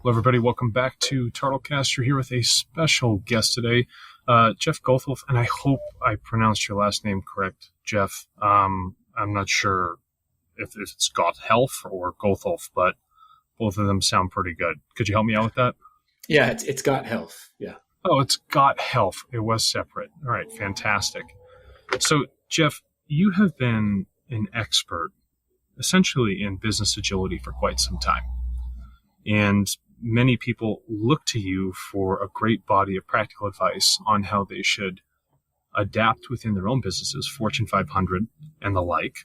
Hello, everybody. Welcome back to TARTLEcast. You're here with a special guest today, Jeff Gothelf, and I hope I pronounced your last name correct, Jeff. I'm not sure if it's Gothelf or Gothelf, but both of them sound pretty good. Could you help me out with that? Yeah, it's Gothelf. Yeah. Oh, it's Gothelf. It was separate. All right, fantastic. So, Jeff, you have been an expert, essentially, in business agility for quite some time. And many people look to you for a great body of practical advice on how they should adapt within their own businesses, Fortune 500 and the like.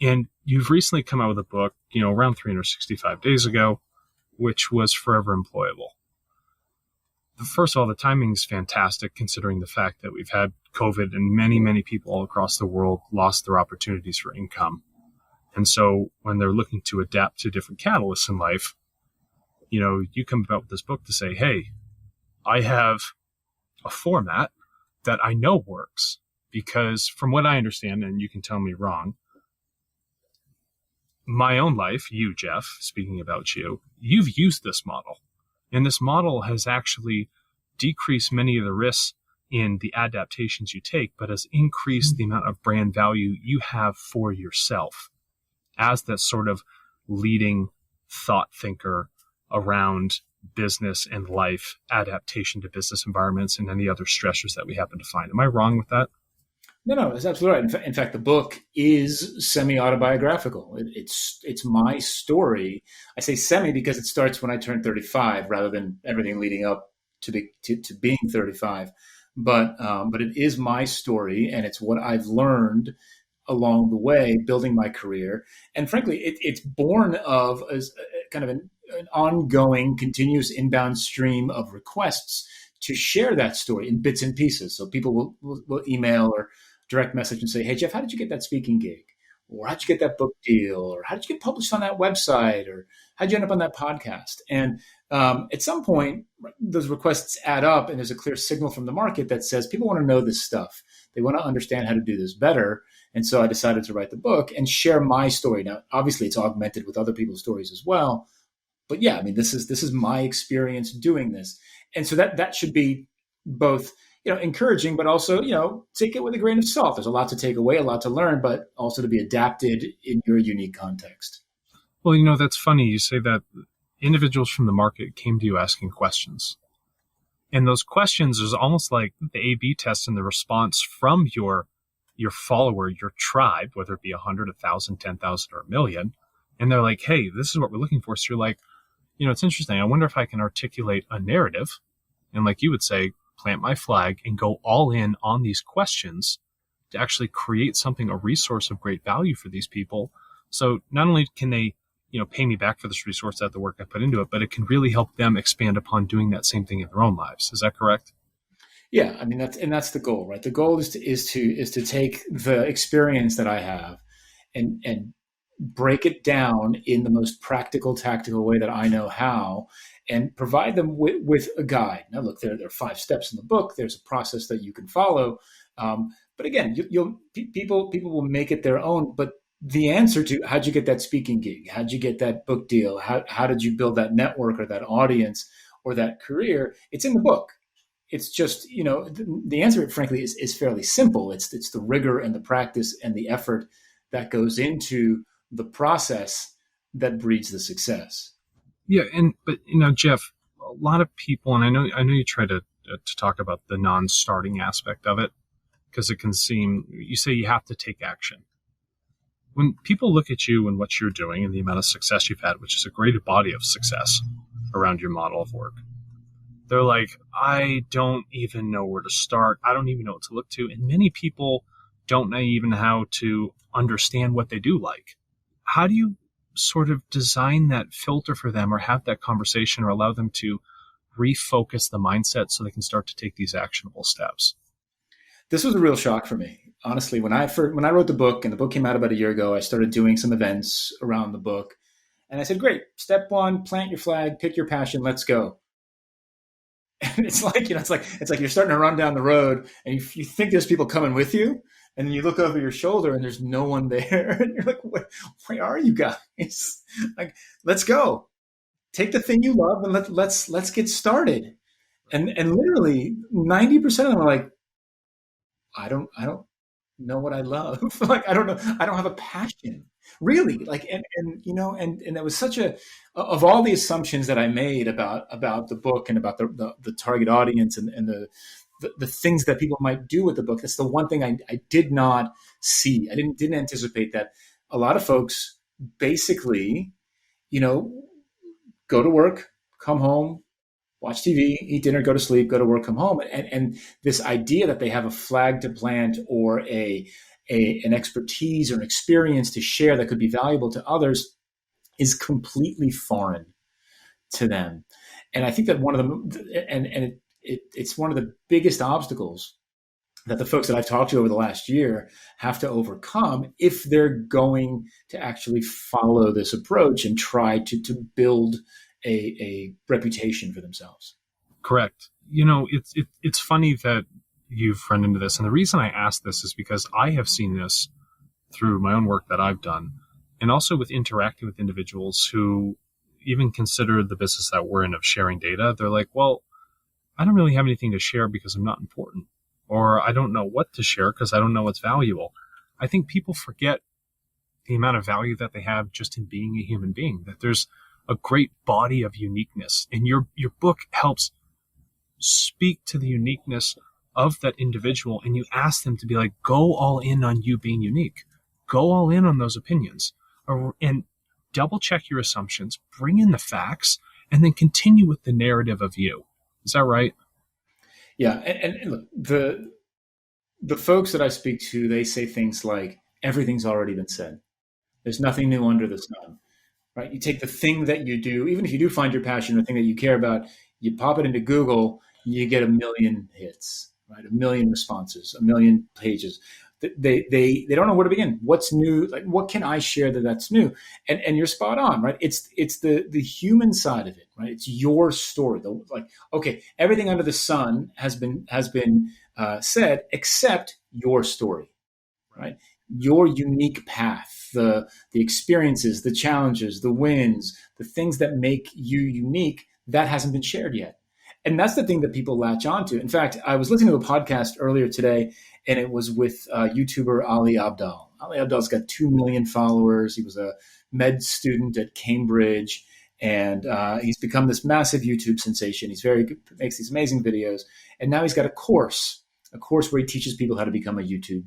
And you've recently come out with a book, around 365 days ago, which was Forever Employable. First of all, the timing is fantastic considering the fact that we've had COVID and many, many people all across the world lost their opportunities for income. And so when they're looking to adapt to different catalysts in life, you come about with this book to say, hey, I have a format that I know works because from what I understand, and you can tell me wrong, my own life, you, Jeff, speaking about you, you've used this model. And this model has actually decreased many of the risks in the adaptations you take, but has increased the amount of brand value you have for yourself as that sort of leading thought thinker around business and life, adaptation to business environments, and any other stressors that we happen to find. Am I wrong with that? No, that's absolutely right. In fact, the book is semi-autobiographical. It's my story. I say semi because it starts when I turned 35 rather than everything leading up to being 35. But it is my story, and it's what I've learned along the way, building my career. And frankly, it's born of a kind of an ongoing, continuous inbound stream of requests to share that story in bits and pieces. So people will email or direct message and say, hey, Jeff, how did you get that speaking gig? Or how'd you get that book deal? Or how did you get published on that website? Or how'd you end up on that podcast? And at some point, those requests add up and there's a clear signal from the market that says people want to know this stuff. They want to understand how to do this better. And so I decided to write the book and share my story. Now, obviously, it's augmented with other people's stories as well. But yeah, I mean, this is my experience doing this. And so that should be both encouraging, but also, take it with a grain of salt. There's a lot to take away, a lot to learn, but also to be adapted in your unique context. Well, that's funny. You say that individuals from the market came to you asking questions. And those questions is almost like the A/B test and the response from your follower, your tribe, whether it be 100, 1,000, 10,000, or a million. And they're like, hey, this is what we're looking for. So you're like, it's interesting. I wonder if I can articulate a narrative. And like you would say, plant my flag and go all in on these questions to actually create something, a resource of great value for these people. So not only can they, pay me back for this resource, that the work I put into it, but it can really help them expand upon doing that same thing in their own lives. Is that correct? Yeah, I mean that's the goal, right? The goal is to take the experience that I have and break it down in the most practical, tactical way that I know how, and provide them with a guide. Now, look, there are 5 steps in the book. There's a process that you can follow. But again, people will make it their own. But the answer to how'd you get that speaking gig? How'd you get that book deal? How did you build that network or that audience or that career? It's in the book. It's just, the answer, frankly, is fairly simple. It's the rigor and the practice and the effort that goes into the process that breeds the success. Yeah, but Jeff, a lot of people, and I know you try to talk about the non-starting aspect of it, because it can seem, you say you have to take action. When people look at you and what you're doing and the amount of success you've had, which is a great body of success around your model of work, they're like, I don't even know where to start. I don't even know what to look to. And many people don't know even how to understand what they do like. How do you sort of design that filter for them or have that conversation or allow them to refocus the mindset so they can start to take these actionable steps? This was a real shock for me. Honestly, when I wrote the book, and the book came out about a year ago, I started doing some events around the book. And I said, great, step 1, plant your flag, pick your passion, let's go. And it's like, it's like you're starting to run down the road and you think there's people coming with you. And then you look over your shoulder and there's no one there. And you're like, where are you guys? Like, let's go. take the thing you love and let's get started. And literally 90% of them are like, I don't know what I love. Like, I don't know. I don't have a passion really. Like, and that was such of all the assumptions that I made about the book and about the target audience and the things that people might do with the book. That's the one thing I did not see. I didn't anticipate that a lot of folks basically, you know, go to work, come home, watch TV, eat dinner, go to sleep, go to work, come home. And this idea that they have a flag to plant or an expertise or an experience to share that could be valuable to others is completely foreign to them. And I think that one of the, and it's one of the biggest obstacles that the folks that I've talked to over the last year have to overcome if they're going to actually follow this approach and try to build a reputation for themselves. Correct. It's funny that you've run into this. And the reason I ask this is because I have seen this through my own work that I've done, and also with interacting with individuals who even consider the business that we're in of sharing data. They're like, well, I don't really have anything to share because I'm not important, or I don't know what to share because I don't know what's valuable. I think people forget the amount of value that they have just in being a human being, that there's a great body of uniqueness. And your book helps speak to the uniqueness of that individual. And you ask them to be like, go all in on you being unique. Go all in on those opinions, and double check your assumptions, bring in the facts, and then continue with the narrative of you. Is that right? Yeah. And look, the folks that I speak to, they say things like, everything's already been said. There's nothing new under the sun. Right? You take the thing that you do, even if you do find your passion, the thing that you care about, you pop it into Google, you get a million hits, right? A million responses, a million pages. They don't know where to begin. What's new? Like, what can I share that's new? And you're spot on, right? It's the human side of it, right? It's your story. Okay, everything under the sun has been said except your story, right? Your unique path, the experiences, the challenges, the wins, the things that make you unique, that hasn't been shared yet. And that's the thing that people latch onto. In fact, I was listening to a podcast earlier today, and it was with YouTuber Ali Abdaal. Ali Abdaal's got 2 million followers. He was a med student at Cambridge, and he's become this massive YouTube sensation. He's very good, makes these amazing videos. And now he's got a course where he teaches people how to become a YouTube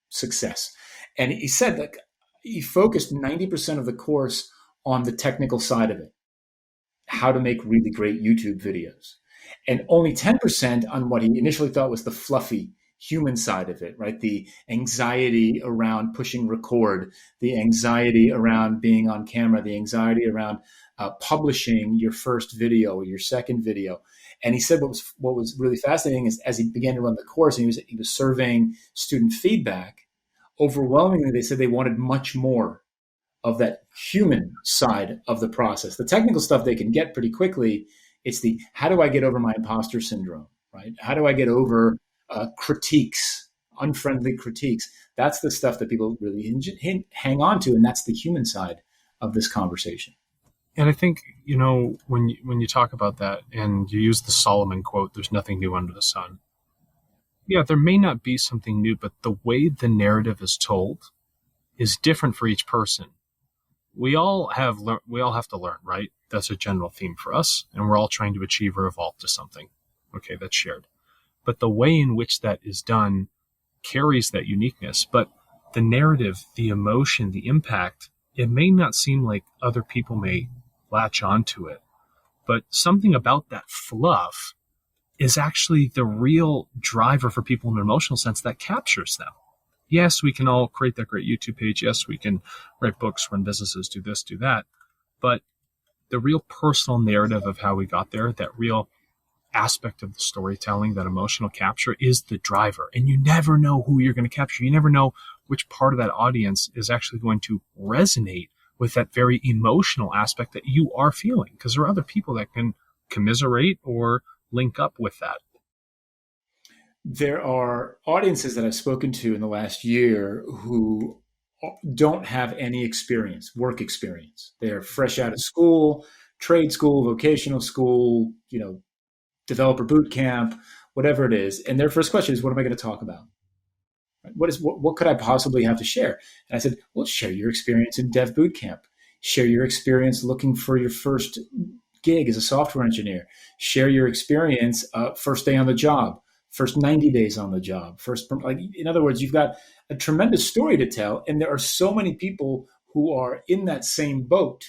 success. And he said that he focused 90% of the course on the technical side of it, how to make really great YouTube videos, and only 10% on what he initially thought was the fluffy human side of it, right? The anxiety around pushing record, the anxiety around being on camera, the anxiety around publishing your first video or your second video. And he said what was really fascinating is, as he began to run the course and he was surveying student feedback, overwhelmingly they said they wanted much more of that human side of the process. The technical stuff they can get pretty quickly. It's the, how do I get over my imposter syndrome, right? How do I get over critiques, unfriendly critiques? That's the stuff that people really hang on to, and that's the human side of this conversation. And I think, when you talk about that and you use the Solomon quote, there's nothing new under the sun. Yeah, there may not be something new, but the way the narrative is told is different for each person. We all have to learn, right? That's a general theme for us, and we're all trying to achieve or evolve to something. Okay, that's shared. But the way in which that is done carries that uniqueness. But the narrative, the emotion, the impact, it may not seem like other people may latch onto it, but something about that fluff is actually the real driver for people in an emotional sense that captures them. Yes, we can all create that great YouTube page. Yes, we can write books, run businesses, do this, do that. But the real personal narrative of how we got there, that real aspect of the storytelling, that emotional capture, is the driver. And you never know who you're going to capture. You never know which part of that audience is actually going to resonate with that very emotional aspect that you are feeling, because there are other people that can commiserate or link up with that. There are audiences that I've spoken to in the last year who don't have any experience, work experience. They're fresh out of school. trade school, vocational school, developer boot camp, whatever it is. And their first question is, what am I going to talk about? What could I possibly have to share? And I said, well, share your experience in dev boot camp. Share your experience looking for your first gig as a software engineer. Share your experience first day on the job, first 90 days on the job. In other words, you've got a tremendous story to tell. And there are so many people who are in that same boat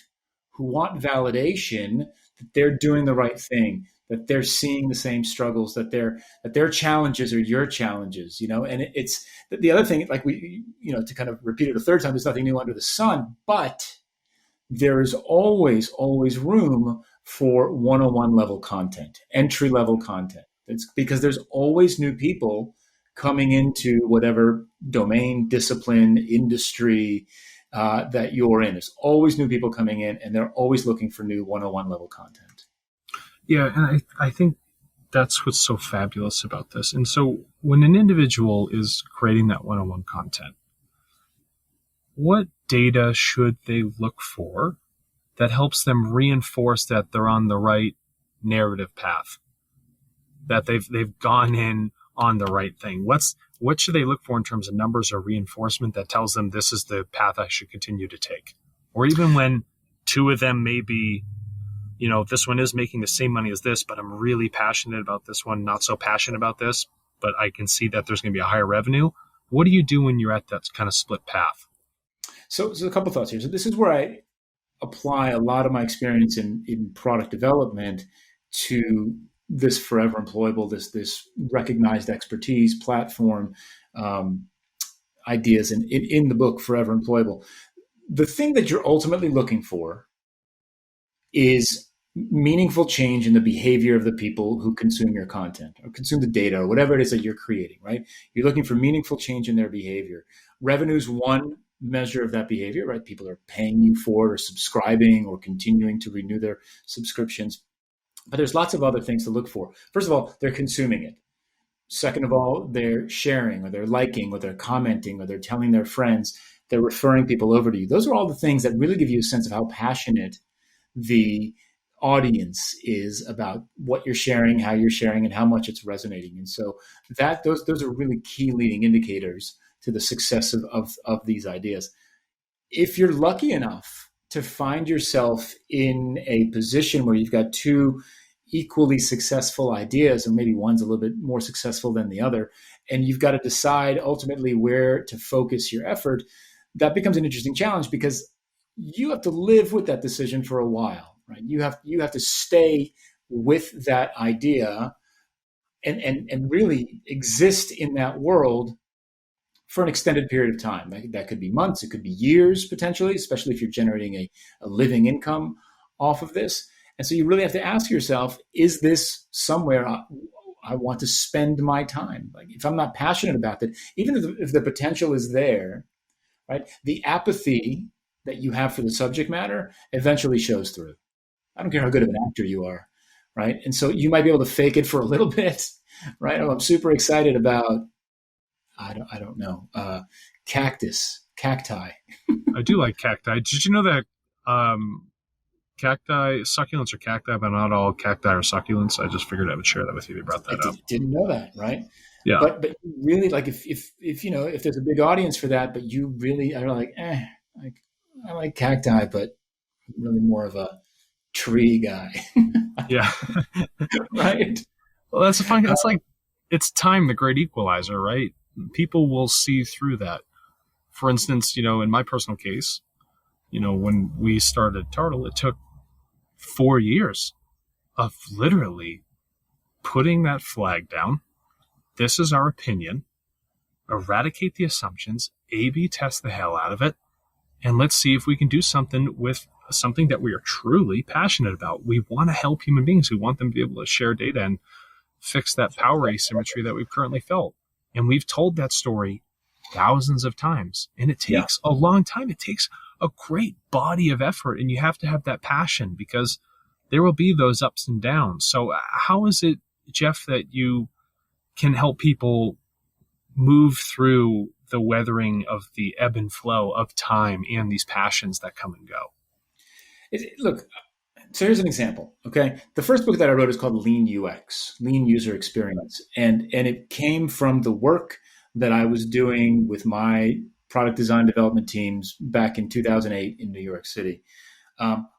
who want validation that they're doing the right thing, that they're seeing the same struggles, that their challenges are your challenges, and it's the other thing, like to kind of repeat it a third time, there's nothing new under the sun, but there is always room for one-on-one level content, entry level content. It's because there's always new people coming into whatever domain, discipline, industry that you're in. There's always new people coming in, and they're always looking for new one-on-one level content. Yeah, and I think that's what's so fabulous about this. And so when an individual is creating that one-on-one content, what data should they look for that helps them reinforce that they're on the right narrative path, that they've gone in on the right thing? What should they look for in terms of numbers or reinforcement that tells them this is the path I should continue to take? Or even when two of them may be, this one is making the same money as this, but I'm really passionate about this one, not so passionate about this, but I can see that there's going to be a higher revenue. What do you do when you're at that kind of split path? So a couple thoughts here. So this is where I apply a lot of my experience in product development to this Forever Employable, this recognized expertise platform, ideas in the book Forever Employable. The thing that you're ultimately looking for is meaningful change in the behavior of the people who consume your content or consume the data or whatever it is that you're creating, right? You're looking for meaningful change in their behavior. Revenue is one measure of that behavior, right? People are paying you for it or subscribing or continuing to renew their subscriptions. But there's lots of other things to look for. First of all, they're consuming it. Second of all, they're sharing or they're liking or they're commenting or they're telling their friends, they're referring people over to you. Those are all the things that really give you a sense of how passionate the audience is about what you're sharing, how you're sharing, and how much it's resonating. And so those are really key leading indicators to the success of these ideas. If you're lucky enough to find yourself in a position where you've got two equally successful ideas, or maybe one's a little bit more successful than the other, and you've got to decide ultimately where to focus your effort, that becomes an interesting challenge because you have to live with that decision for a while, right? You have to stay with that idea and really exist in that world for an extended period of time. That could be months, it could be years potentially, especially if you're generating a living income off of this. And so you really have to ask yourself, is this somewhere I want to spend my time? Like if I'm not passionate about that, even if the potential is there, right? The apathy that you have for the subject matter eventually shows through. I don't care how good of an actor you are, right? And so you might be able to fake it for a little bit, right? Oh, I'm super excited about, I don't know, cacti. I do like cacti. Did you know that cacti, succulents are cacti, but not all cacti are succulents? I just figured I would share that with you. They brought that up. Didn't know that, right? Yeah. But really, like if if there's a big audience for that, but you really are like, I like cacti, but I'm really more of a tree guy. Yeah. Right. Well, that's like, it's time, the Great Equalizer, right? People will see through that. For instance, in my personal case, when we started TARTLE, it took 4 years of literally putting that flag down. This is our opinion. Eradicate the assumptions, A/B test the hell out of it, and let's see if we can do something with something that we are truly passionate about. We want to help human beings. We want them to be able to share data and fix that power asymmetry that we've currently felt. And we've told that story thousands of times. And it takes a long time. It takes a great body of effort. And you have to have that passion because there will be those ups and downs. So how is it, Jeff, that you can help people move through the weathering of the ebb and flow of time and these passions that come and go? Look, So here's an example. Okay, the first book that I wrote is called Lean UX, Lean User Experience, and it came from the work that I was doing with my product design development teams back in 2008 in New York City.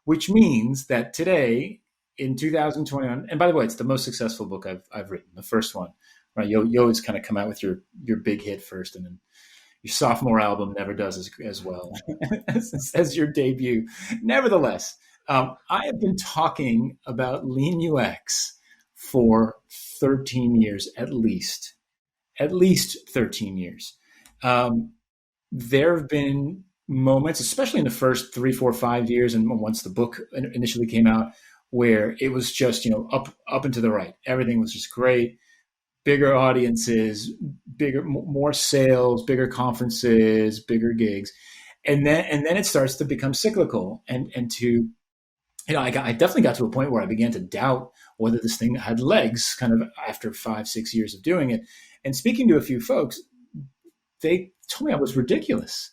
Which means that today in 2021, and by the way, it's the most successful book I've written, the first one. Right, you always kind of come out with your big hit first, and then your sophomore album never does as well as your debut. Nevertheless, I have been talking about Lean UX for 13 years at least 13 years. There have been moments, especially in the first 3, 4, 5 years, and once the book initially came out, where it was just up and to the right. Everything was just great. Bigger audiences, more sales, bigger conferences, bigger gigs, and then it starts to become cyclical, and to I definitely got to a point where I began to doubt whether this thing had legs, kind of after 5, 6 years of doing it. And speaking to a few folks, they told me I was ridiculous.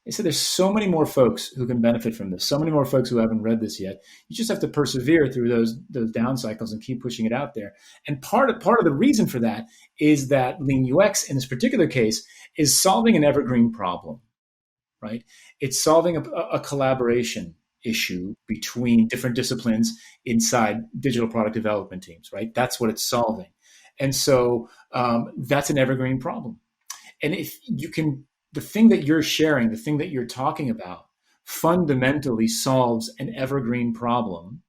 They said there's so many more folks who can benefit from this, so many more folks who haven't read this yet. You just have to persevere through those down cycles and keep pushing it out there. And part of the reason for that is that Lean UX in this particular case is solving an evergreen problem, right? It's solving a collaboration issue between different disciplines inside digital product development teams, right? That's what it's solving. And so that's an evergreen problem. And if you can, the thing that you're sharing, the thing that you're talking about fundamentally solves an evergreen problem,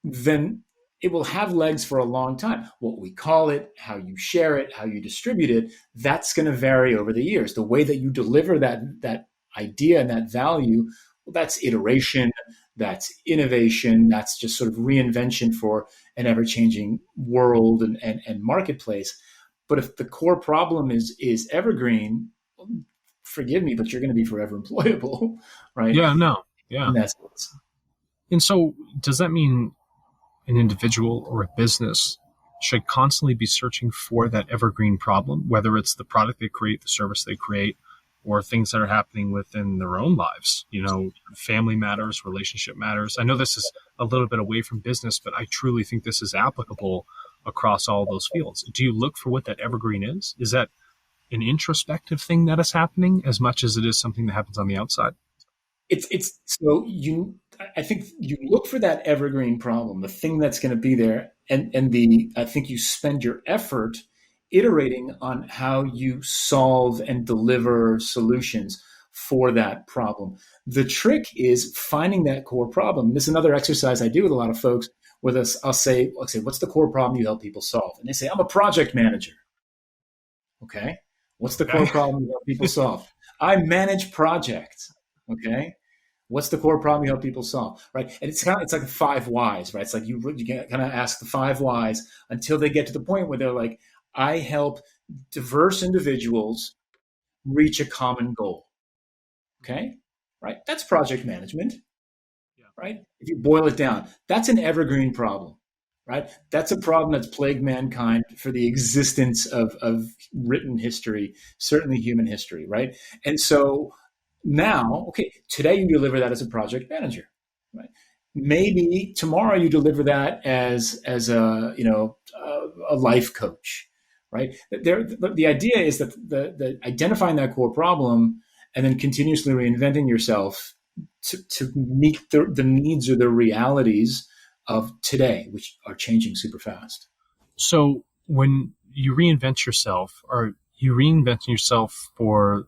then it will have legs for a long time. What we call it, how you share it, how you distribute it, that's going to vary over the years. The way that you deliver that idea and that value, well, that's iteration, that's innovation, that's just sort of reinvention for an ever-changing world and marketplace. But if the core problem is evergreen, forgive me, but you're going to be forever employable, right? Yeah, no, yeah. In that sense. And so, does that mean an individual or a business should constantly be searching for that evergreen problem, whether it's the product they create, the service they create, or things that are happening within their own lives? Family matters, relationship matters. I know this is a little bit away from business, but I truly think this is applicable across all those fields. Do you look for what that evergreen is? Is that an introspective thing that is happening as much as it is something that happens on the outside? I think you look for that evergreen problem, the thing that's going to be there, and I think you spend your effort iterating on how you solve and deliver solutions for that problem. The trick is finding that core problem. This is another exercise I do with a lot of folks. With us, I'll say, what's the core problem you help people solve? And they say, I'm a project manager. Okay. What's the core problem you help people solve? I manage projects. Okay. What's the core problem you help people solve? Right. And it's like 5 whys, right? It's like you kind of ask the 5 whys until they get to the point where they're like, I help diverse individuals reach a common goal. Okay. Right. That's project management. Right. If you boil it down, that's an evergreen problem. Right. That's a problem that's plagued mankind for the existence of written history, certainly human history. Right. And so now, okay, today you deliver that as a project manager. Right. Maybe tomorrow you deliver that as a life coach. Right. The idea is that the identifying that core problem and then continuously reinventing yourself to meet the needs or the realities of today, which are changing super fast. So when you reinvent yourself, are you reinventing yourself for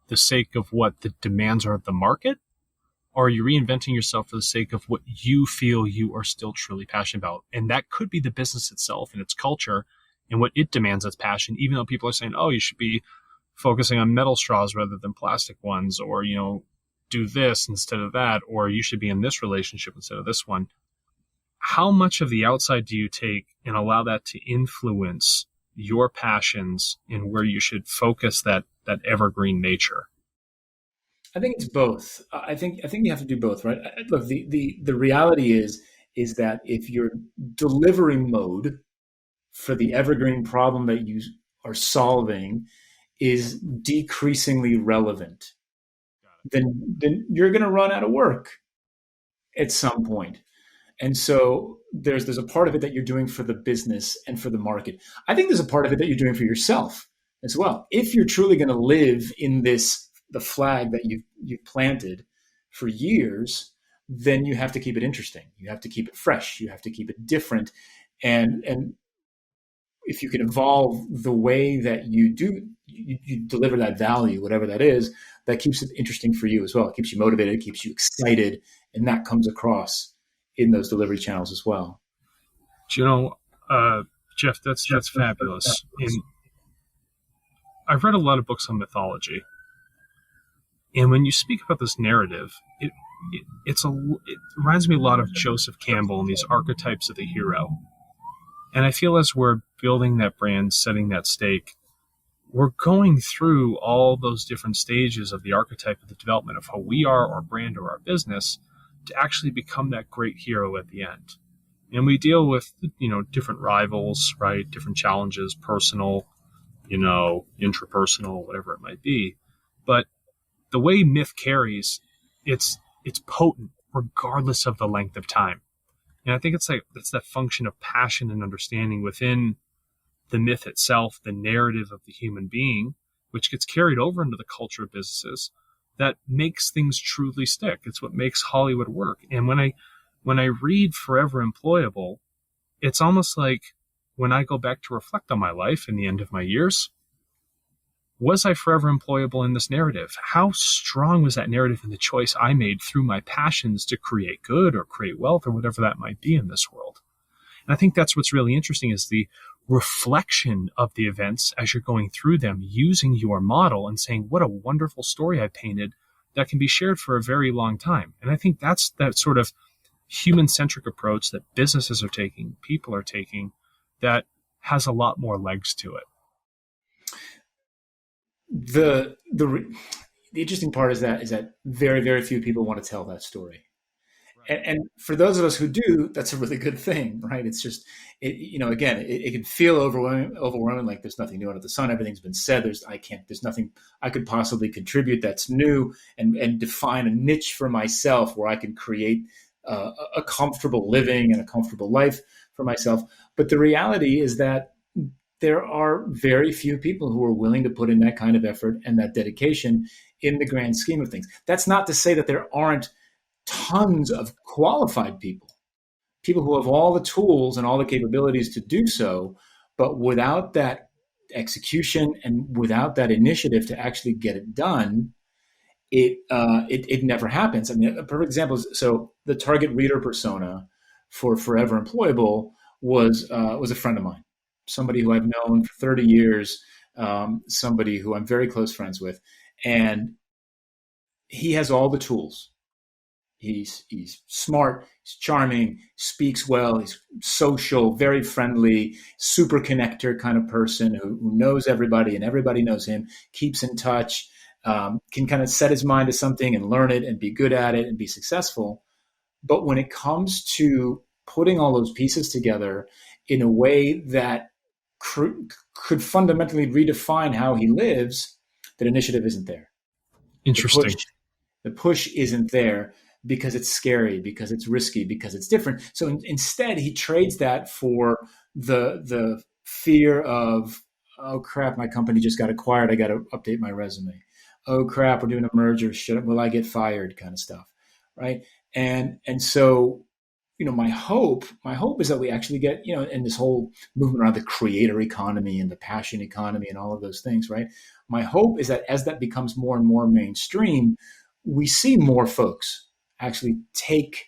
the sake of what the demands are of the market? Or are you reinventing yourself for the sake of what you feel you are still truly passionate about? And that could be the business itself and its culture and what it demands as passion, even though people are saying, oh, you should be focusing on metal straws rather than plastic ones, or, do this instead of that, or you should be in this relationship instead of this one. How much of the outside do you take and allow that to influence your passions and where you should focus that evergreen nature? I think it's both. I think you have to do both, right? Look, the reality is that if your delivery mode for the evergreen problem that you are solving is decreasingly relevant, then you're going to run out of work at some point. And so there's a part of it that you're doing for the business and for the market. I think there's a part of it that you're doing for yourself as well. If you're truly going to live in this, the flag that you've planted for years, then you have to keep it interesting. You have to keep it fresh. You have to keep it different. And if you can evolve the way that you deliver that value, whatever that is, that keeps it interesting for you as well. It keeps you motivated, it keeps you excited, and that comes across in those delivery channels as well. Jeff, that's fabulous. And I've read a lot of books on mythology, and when you speak about this narrative, it reminds me a lot of Joseph Campbell and these archetypes of the hero. And I feel as we're building that brand, setting that stake, we're going through all those different stages of the archetype of the development of how we are, our brand, or our business, to actually become that great hero at the end. And we deal with, different rivals, right? Different challenges, personal, intrapersonal, whatever it might be. But the way myth carries, it's potent regardless of the length of time. And I think it's that function of passion and understanding within the myth itself, the narrative of the human being, which gets carried over into the culture of businesses, that makes things truly stick. It's what makes Hollywood work. And when I read Forever Employable, it's almost like when I go back to reflect on my life in the end of my years, was I forever employable in this narrative? How strong was that narrative in the choice I made through my passions to create good or create wealth or whatever that might be in this world? And I think that's what's really interesting is the reflection of the events as you're going through them, using your model and saying, what a wonderful story I painted that can be shared for a very long time. And I think that's that sort of human-centric approach that businesses are taking, people are taking, that has a lot more legs to it. The interesting part is that very, very few people want to tell that story. Right. And for those of us who do, that's a really good thing, right? It's just, again, it can feel overwhelming, like there's nothing new under the sun. Everything's been said. There's nothing I could possibly contribute that's new and define a niche for myself where I can create a comfortable living and a comfortable life for myself. But the reality is that there are very few people who are willing to put in that kind of effort and that dedication in the grand scheme of things. That's not to say that there aren't tons of qualified people who have all the tools and all the capabilities to do so, but without that execution and without that initiative to actually get it done, it never happens. I mean, a perfect example is, so the target reader persona for Forever Employable was a friend of mine, somebody who I've known for 30 years, somebody who I'm very close friends with. And he has all the tools. He's smart, he's charming, speaks well, he's social, very friendly, super connector kind of person who knows everybody and everybody knows him, keeps in touch, can kind of set his mind to something and learn it and be good at it and be successful. But when it comes to putting all those pieces together in a way that could fundamentally redefine how he lives, that initiative isn't there. Interesting. The push isn't there because it's scary, because it's risky, because it's different. So instead, he trades that for the fear of, oh crap, my company just got acquired. I got to update my resume. Oh crap, we're doing a merger. Will I get fired? Kind of stuff, right? And so, my hope is that we actually get, in this whole movement around the creator economy and the passion economy and all of those things, right? My hope is that as that becomes more and more mainstream, we see more folks actually take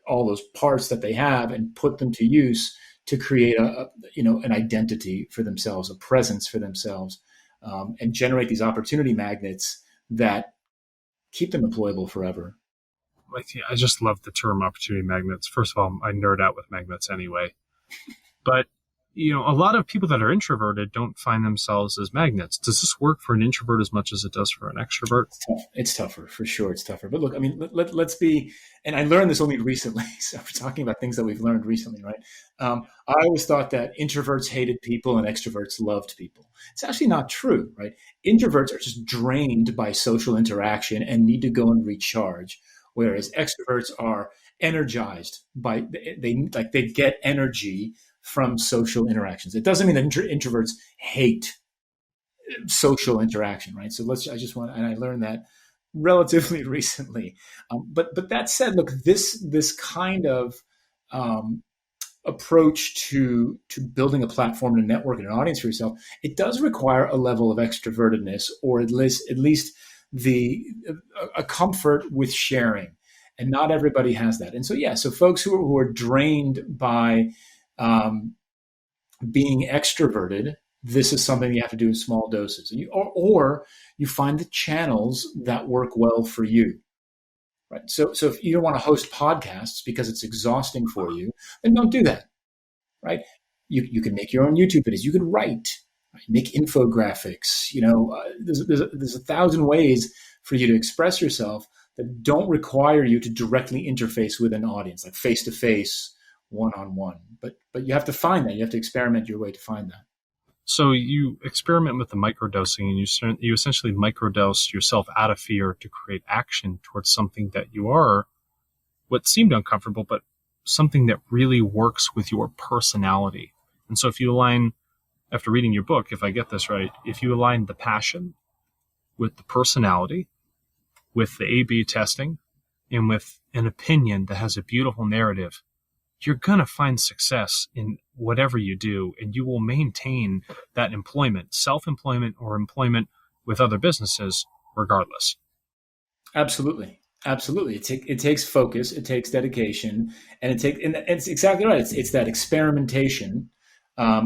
all those parts that they have and put them to use to create an identity for themselves, a presence for themselves, and generate these opportunity magnets that keep them employable forever. I just love the term opportunity magnets. First of all, I nerd out with magnets anyway. But, a lot of people that are introverted don't find themselves as magnets. Does this work for an introvert as much as it does for an extrovert? It's tougher, for sure. It's tougher. But look, I mean, let's be, and I learned this only recently. So we're talking about things that we've learned recently, right? I always thought that introverts hated people and extroverts loved people. It's actually not true, right? Introverts are just drained by social interaction and need to go and recharge. Whereas extroverts are energized by they get energy from social interactions. It doesn't mean that introverts hate social interaction, right? So and I learned that relatively recently. But that said, look, this kind of um, approach to building a platform and a network and an audience for yourself, it does require a level of extrovertedness, or at least a comfort with sharing. And not everybody has that. And so, yeah, so folks who are drained by um, being extroverted, this is something you have to do in small doses. Or you find the channels that work well for you. Right. So if you don't want to host podcasts because it's exhausting for you, then don't do that. Right. You can make your own YouTube videos. You can write, right? Make infographics. There's 1,000 ways for you to express yourself that don't require you to directly interface with an audience, like face to face, one on one. But you have to find that. You have to experiment your way to find that. So you experiment with the microdosing, and you essentially microdose yourself out of fear to create action towards something that you are, what seemed uncomfortable, but something that really works with your personality. And so if you align, after reading your book, if I get this right, if you align the passion with the personality, with the A/B testing, and with an opinion that has a beautiful narrative, you're going to find success in whatever you do, and you will maintain that employment, self-employment or employment with other businesses regardless. Absolutely. Absolutely. It takes focus, it takes dedication, and it's exactly right. It's that experimentation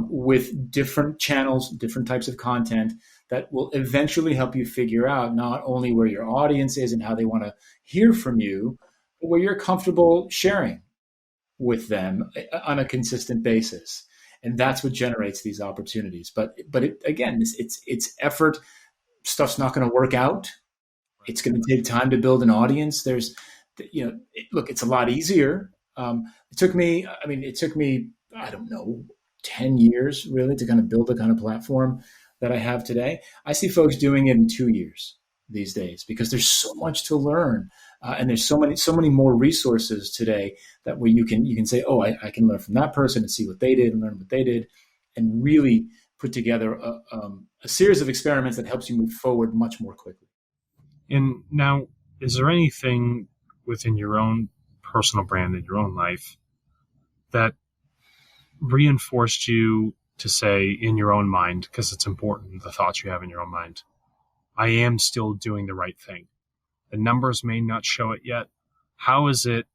with different channels, different types of content that will eventually help you figure out not only where your audience is and how they want to hear from you, but where you're comfortable sharing with them on a consistent basis. And that's what generates these opportunities. But again, it's effort. Stuff's not going to work out. It's going to take time to build an audience. Look, it's a lot easier. It took me, I don't know, 10 years really to kind of build the kind of platform that I have today. I see folks doing it in 2 years these days because there's so much to learn. And there's so many more resources today that where you can say, oh, I can learn from that person and see what they did and learn what they did, and really put together a series of experiments that helps you move forward much more quickly. And now, is there anything within your own personal brand in your own life that reinforced you to say in your own mind, because it's important, the thoughts you have in your own mind, I am still doing the right thing? The numbers may not show it yet. How is it,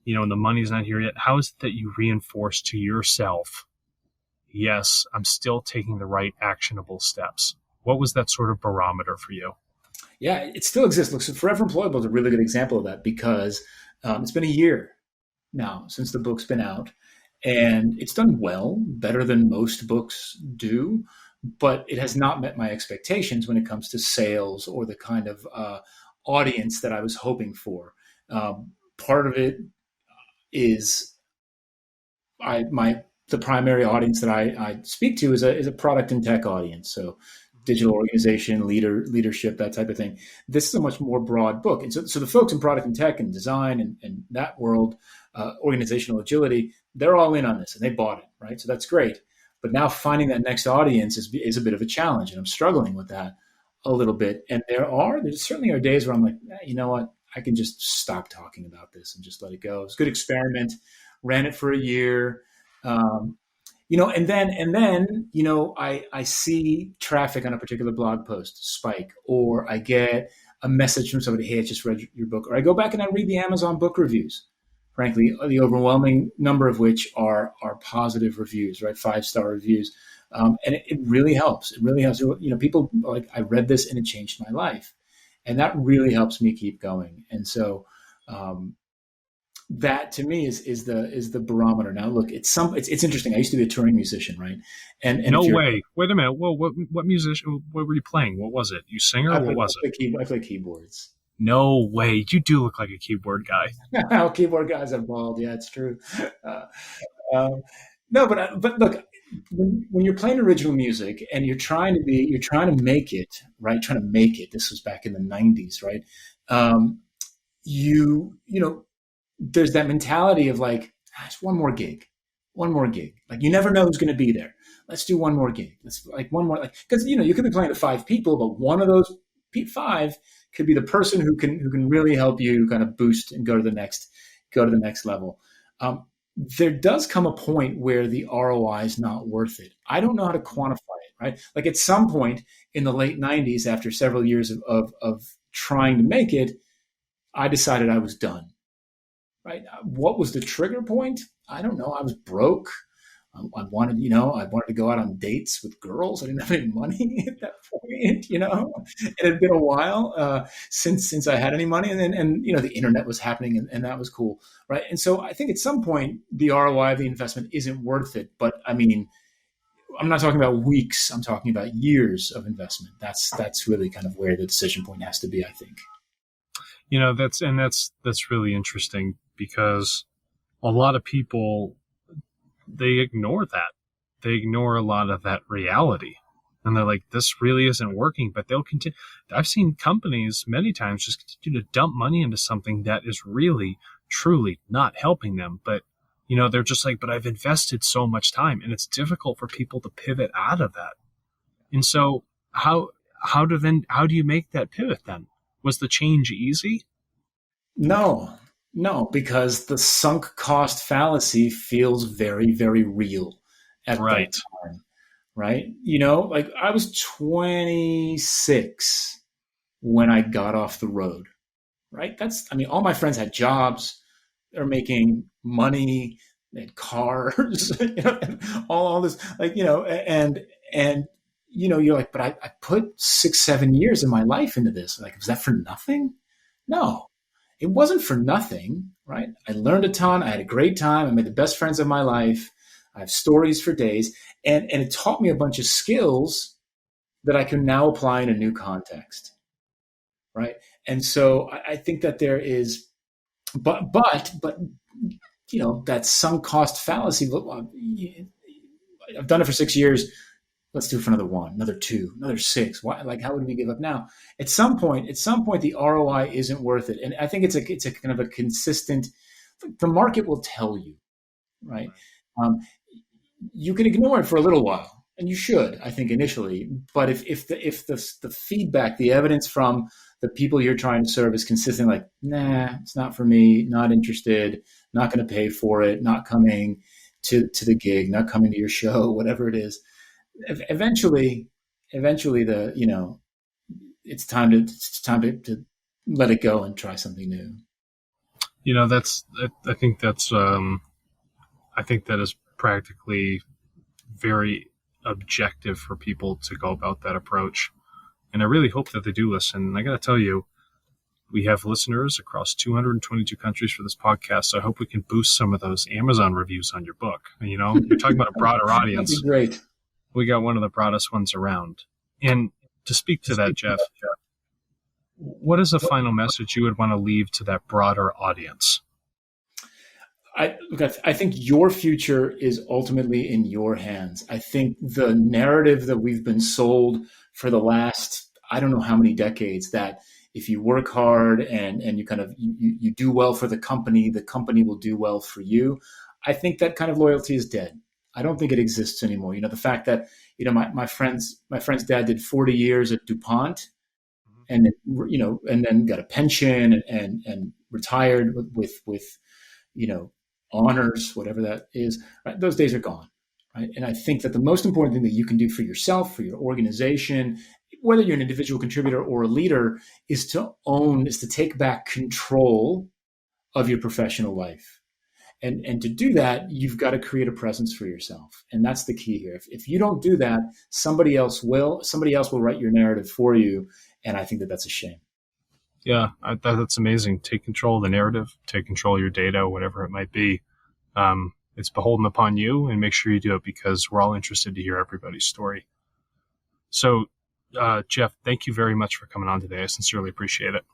and the money's not here yet, how is it that you reinforce to yourself, yes, I'm still taking the right actionable steps? What was that sort of barometer for you? Yeah, it still exists. Look, so Forever Employable is a really good example of that because it's been a year now since the book's been out, and it's done well, better than most books do, but it has not met my expectations when it comes to sales or the kind of audience that I was hoping for. Part of it is the primary audience that I speak to is a product and tech audience. So digital organization, leadership, that type of thing. This is a much more broad book. And so the folks in product and tech and design and that world, organizational agility, they're all in on this and they bought it, right? So that's great. But now finding that next audience is a bit of a challenge, and I'm struggling with that a little bit. And there certainly are days where I'm like, you know what? I can just stop talking about this and just let it go. It's a good experiment. Ran it for a year. And then, I see traffic on a particular blog post spike, or I get a message from somebody, hey, I just read your book, or I go back and I read the Amazon book reviews, frankly, the overwhelming number of which are positive reviews, right? 5-star reviews. And it really helps. It really helps. People are like, I read this and it changed my life. And that really helps me keep going. And so, that to me is the barometer. Now, look, it's interesting. I used to be a touring musician, right? And no way. Wait a minute. Well, what musician? What were you playing? What was it? You singer? What was it? I play keyboards. No way. You do look like a keyboard guy. Well, keyboard guys are bald. Yeah, it's true. No, but look, when you're playing original music and you're trying to make it, right? Trying to make it. This was back in the 90s, right? there's that mentality of like, just one more gig, one more gig. Like you never know who's going to be there. Let's do one more gig. Let's like one more, like, because you could be playing to 5 people, but one of those 5 could be the person who can really help you kind of boost and go to the next level. There does come a point where the ROI is not worth it. I don't know how to quantify it, right? Like at some point in the late 90s, after several years of trying to make it, I decided I was done, right? What was the trigger point? I don't know. I was broke. I wanted to go out on dates with girls. I didn't have any money at that point, It had been a while since I had any money, and the internet was happening, and that was cool, right? And so I think at some point the ROI of the investment isn't worth it. But I mean, I'm not talking about weeks. I'm talking about years of investment. That's really kind of where the decision point has to be, I think. That's really interesting, because a lot of people, they ignore that. They ignore a lot of that reality. And they're like, this really isn't working, but they'll continue. I've seen companies many times just continue to dump money into something that is really, truly not helping them. But, they're just like, but I've invested so much time, and it's difficult for people to pivot out of that. And so how do you make that pivot then? Was the change easy? No, because the sunk cost fallacy feels very, very real at that time, right? Like I was 26 when I got off the road, right? All my friends had jobs. They're making money. They had cars, all this, like, and you're like, but I put 6-7 years of my life into this. Like, was that for nothing? No. It wasn't for nothing, right? I learned a ton. I had a great time. I made the best friends of my life. I have stories for days. And it taught me a bunch of skills that I can now apply in a new context, right? And so I think that there is, but that sunk cost fallacy. Look, I've done it for 6 years. Let's do it for another 1, another 2, another 6. Why? Like, how would we give up now? At some point, the ROI isn't worth it, and I think it's a kind of a consistent. The market will tell you, right? You can ignore it for a little while, and you should, I think, initially. But if the feedback, the evidence from the people you're trying to serve is consistent, like, nah, it's not for me, not interested, not going to pay for it, not coming to the gig, not coming to your show, whatever it is. Eventually, it's time to let it go and try something new. I think that is practically very objective for people to go about that approach. And I really hope that they do listen. And I got to tell you, we have listeners across 222 countries for this podcast. So I hope we can boost some of those Amazon reviews on your book. You're talking about a broader audience. That'd be great. We got one of the broadest ones around. And to speak to that, Jeff, what is a final message you would want to leave to that broader audience? I think your future is ultimately in your hands. I think the narrative that we've been sold for the last, I don't know how many decades, that if you work hard and you kind of you do well for the company will do well for you. I think that kind of loyalty is dead. I don't think it exists anymore. The fact that, my friend's dad did 40 years at DuPont and then got a pension and retired with honors, whatever that is, right? Those days are gone, right? And I think that the most important thing that you can do for yourself, for your organization, whether you're an individual contributor or a leader, is to take back control of your professional life. And to do that, you've got to create a presence for yourself. And that's the key here. If you don't do that, somebody else will write your narrative for you. And I think that that's a shame. Yeah, that's amazing. Take control of the narrative, take control of your data, whatever it might be. It's beholden upon you, and make sure you do it, because we're all interested to hear everybody's story. So, Jeff, thank you very much for coming on today. I sincerely appreciate it.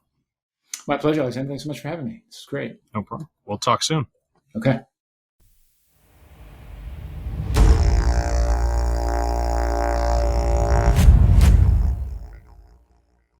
My pleasure, Alexander. Thanks so much for having me. This is great. No problem. We'll talk soon. Okay.